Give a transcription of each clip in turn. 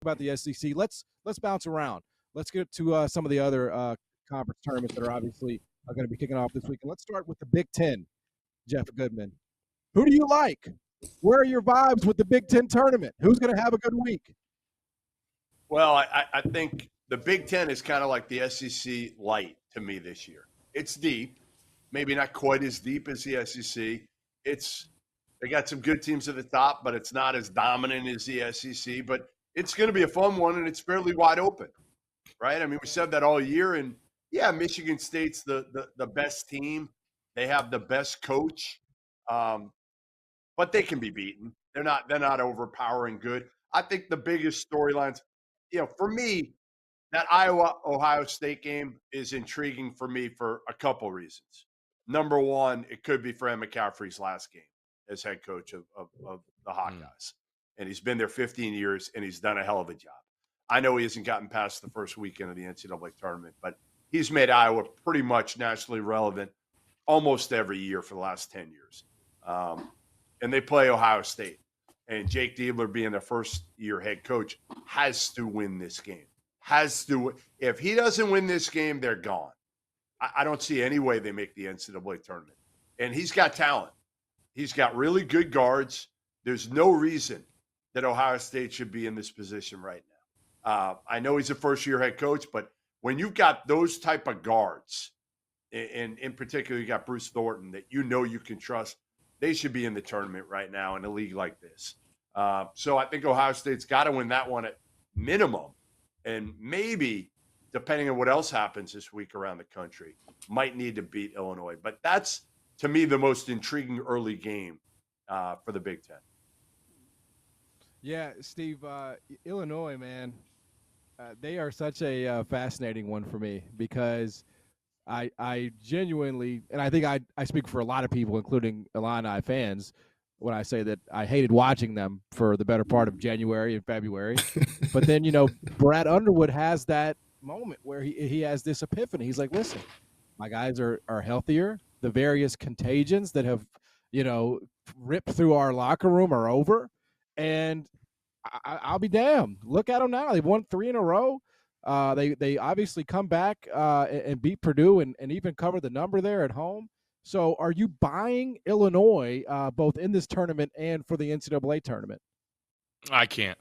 about the SEC. Let's bounce around. Let's get to some of the other conference tournaments that are obviously going to be kicking off this week. And let's start with the Big Ten. Jeff Goodman, who do you like? Where are your vibes with the Big Ten tournament? Who's going to have a good week? Well, I think the Big Ten is kind of like the SEC light to me this year. It's deep, maybe not quite as deep as the SEC. They got some good teams at the top, but it's not as dominant as the SEC. But it's going to be a fun one, and it's fairly wide open, right? I mean, we said that all year, and yeah, Michigan State's the best team. They have the best coach, but they can be beaten. They're not overpowering good. I think the biggest storylines, for me, that Iowa-Ohio State game is intriguing for me for a couple reasons. Number one, it could be Fran McCaffrey's last game as head coach of the Hawkeyes. And he's been there 15 years, and he's done a hell of a job. I know he hasn't gotten past the first weekend of the NCAA tournament, but he's made Iowa pretty much nationally relevant almost every year for the last 10 years. And they play Ohio State. And Jake Diebler, being their first-year head coach, has to win this game. If he doesn't win this game, they're gone. I don't see any way they make the NCAA tournament. And he's got talent. He's got really good guards. There's no reason that Ohio State should be in this position right now. I know he's a first-year head coach, but when you've got those type of guards, and in particular you got Bruce Thornton that you can trust, they should be in the tournament right now in a league like this. So I think Ohio State's got to win that one at minimum. And maybe, depending on what else happens this week around the country, might need to beat Illinois. But that's, to me, the most intriguing early game for the Big Ten. Yeah, Steve, Illinois, man, they are such a fascinating one for me because I genuinely, and I think I speak for a lot of people, including Illini fans, when I say that I hated watching them for the better part of January and February. But then, Brad Underwood has that moment where he has this epiphany. He's like, listen, my guys are healthier. The various contagions that have, ripped through our locker room are over. And I'll be damned. Look at them now. They've won 3 in a row. They obviously come back and beat Purdue and even cover the number there at home. So are you buying Illinois both in this tournament and for the NCAA tournament? I can't.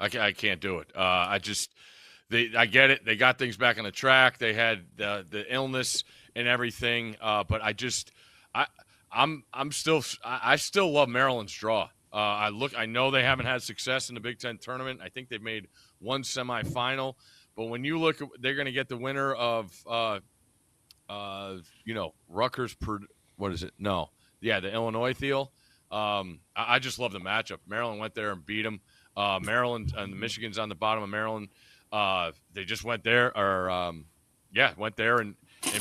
I can't do it. I get it. They got things back on the track. They had the illness and everything, but I still love Maryland's draw. I know they haven't had success in the Big Ten tournament. I think they've made one semifinal, but when you look, they're going to get the winner of Rutgers. What is it? No, yeah, the Illinois deal. I just love the matchup. Maryland went there and beat them. Maryland and the Michigan's on the bottom of Maryland. They just went there, went there and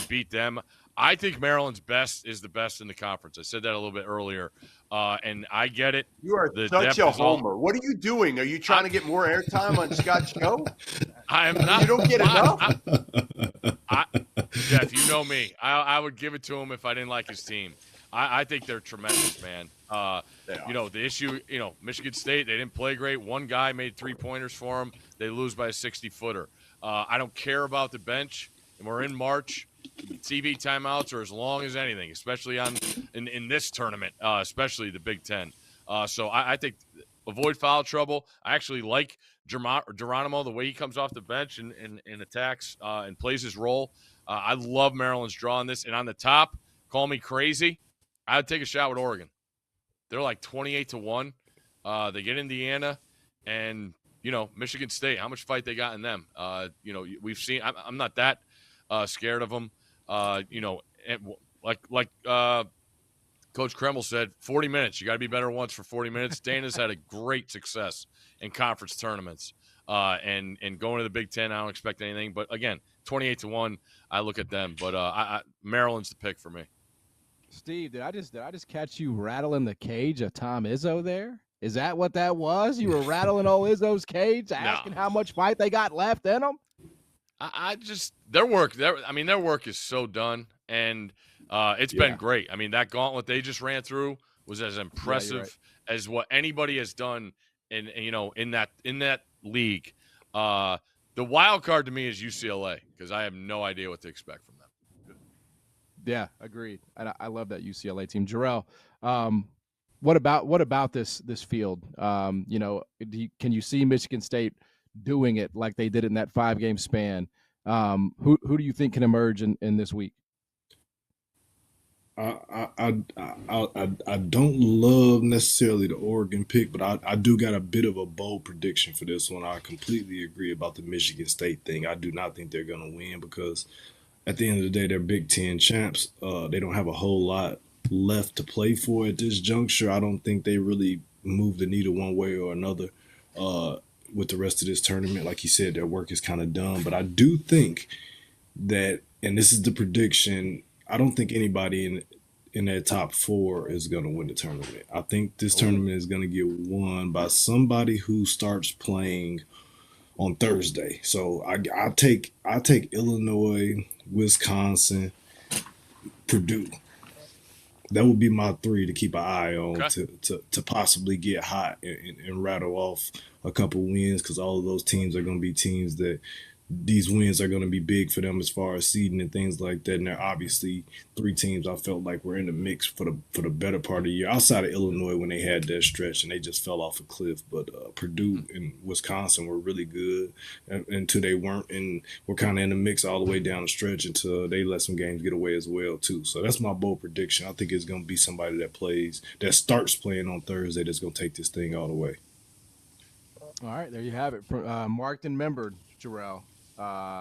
beat them. I think Maryland's best is the best in the conference. I said that a little bit earlier, and I get it. You are such a homer. What are you doing? Are you trying to get more airtime on Scott's show? I am not. You don't get enough? Jeff, you know me. I would give it to him if I didn't like his team. I think they're tremendous, man. The issue, Michigan State, they didn't play great. One guy made 3-pointers for them. They lose by a 60-footer. I don't care about the bench, and we're in March. TV timeouts are as long as anything, especially in this tournament, especially the Big Ten. So I think avoid foul trouble. I actually like Geronimo, the way he comes off the bench and attacks and plays his role. I love Maryland's draw on this. And on the top, call me crazy, I would take a shot with Oregon. They're like 28-1. They get Indiana and, Michigan State. How much fight they got in them? We've seen. I'm not that scared of them. Like Coach Kreml said, 40 minutes. You got to be better once for 40 minutes. Dana's had a great success in conference tournaments. And going to the Big Ten, I don't expect anything. But, again, 28-1, I look at them. But Maryland's the pick for me. Steve, did I just catch you rattling the cage of Tom Izzo there? Is that what that was? You were rattling old Izzo's cage, asking how much fight they got left in them? Their work is so done, and it's been great. I mean, that gauntlet they just ran through was as impressive as what anybody has done in that league The wild card to me is UCLA because I have no idea what to expect from them. Yeah, agreed. And I love that UCLA team. Jarrell, what about this field? Can you see Michigan State doing it like they did it in that 5-game span? Who do you think can emerge in this week? I don't love necessarily the Oregon pick, but I do got a bit of a bold prediction for this one. I completely agree about the Michigan State thing. I do not think they're going to win because at the end of the day, they're Big Ten champs. They don't have a whole lot left to play for at this juncture. I don't think they really move the needle one way or another with the rest of this tournament. Like you said, their work is kind of done. But I do think that, and this is the prediction, I don't think anybody in that top 4 is going to win the tournament. I think this tournament is going to get won by somebody who starts playing on Thursday. So I take Illinois, Wisconsin, Purdue. That would be my 3 to keep an eye on to possibly get hot and rattle off a couple wins, because all of those teams are going to be teams that these wins are going to be big for them as far as seeding and things like that. And they're obviously 3 teams I felt like were in the mix for the better part of the year, outside of Illinois when they had that stretch and they just fell off a cliff. But Purdue and Wisconsin were really good until they weren't, and were kind of in the mix all the way down the stretch until they let some games get away as well too. So that's my bold prediction. I think it's going to be somebody that starts playing on Thursday that's going to take this thing all the way. All right, there you have it. Marked and membered, Jarrell.